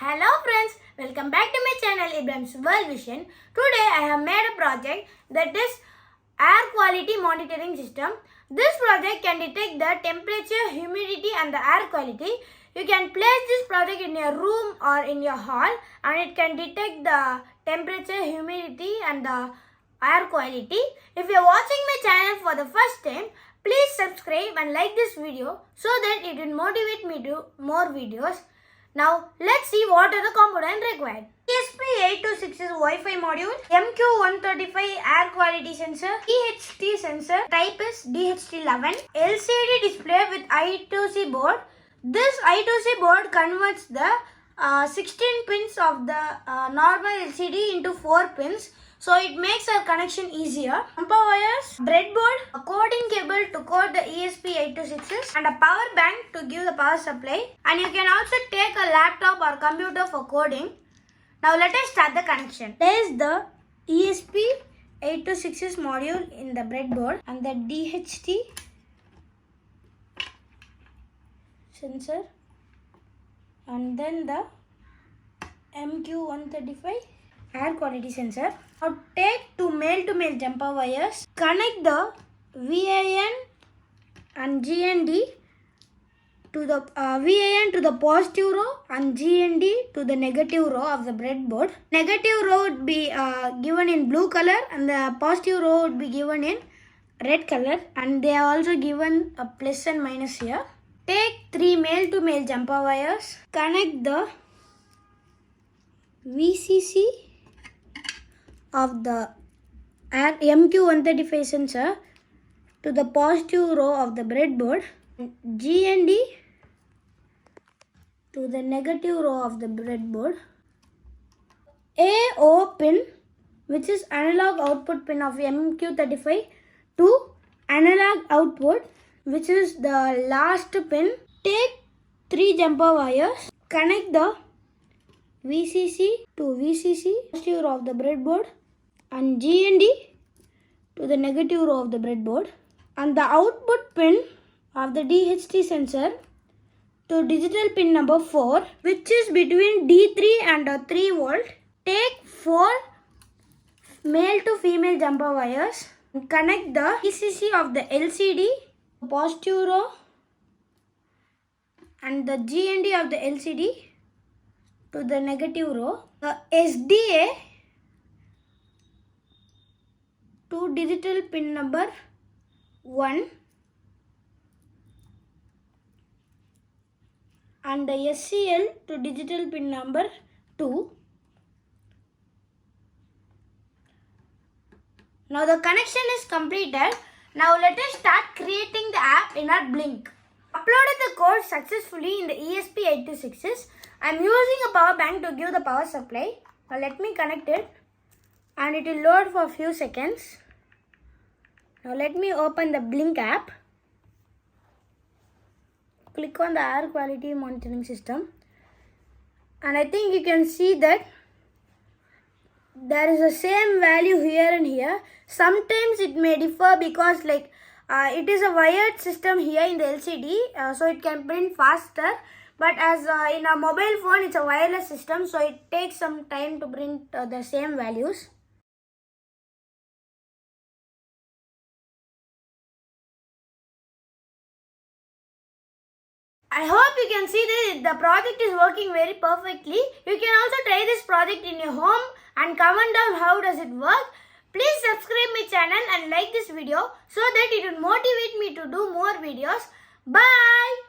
Hello friends, welcome back to my channel Ibrahim's World Vision. Today I have made a project that is air quality monitoring system. This project can detect the temperature, humidity and the air quality. You can place this project in your room or in your hall and it can detect the temperature, humidity and the air quality. If you are watching my channel for the first time, please subscribe and like this video so that it will motivate me to do more videos. Now, let's see what are the components required. ESP8266 Wi-Fi module, MQ135 air quality sensor, DHT sensor, type is DHT11, LCD display with I2C board. This I2C board converts the 16 pins of the normal LCD into 4 pins. So it makes our connection easier. Jumper wires, breadboard, a coding cable to code the ESP8266 and a power bank to give the power supply. And you can also take a laptop or computer for coding. Now let us start the connection. There is the ESP8266 module in the breadboard and the DHT sensor and then the MQ135 air quality sensor. Now take two male-to-male jumper wires, connect the VAN and GND to the VAN to the positive row and GND to the negative row of the breadboard. Negative row would be given in blue color and the positive row would be given in red color, and they are also given a plus and minus here. Take three male-to-male jumper wires, connect the VCC of the MQ135 sensor to the positive row of the breadboard, GND to the negative row of the breadboard, AO pin, which is analog output pin of MQ35, to analog output, which is the last pin. Take three jumper wires, connect the VCC to VCC positive row of the breadboard and GND to the negative row of the breadboard, and the output pin of the DHT sensor to digital pin number 4, which is between D3 and 3 volt. Take 4 male to female jumper wires and connect the VCC of the LCD positive row and the GND of the LCD to the negative row. The SDA to digital pin number 1 and the SCL to digital pin number 2. Now the connection is completed. Now let us start creating the app in our Blink. Uploaded the code successfully in the ESP8266. I am using a power bank to give the power supply. Now let me connect it and it will load for a few seconds. Now let me open the Blink app. Click on the air quality monitoring system and I think you can see that there is the same value here and here. Sometimes it may differ because it is a wired system here in the LCD, so it can print faster. But as in a mobile phone, it's a wireless system, so it takes some time to print the same values. I hope you can see that the project is working very perfectly. You can also try this project in your home and comment down how does it work. Please subscribe my channel and like this video so that it will motivate me to do more videos. Bye!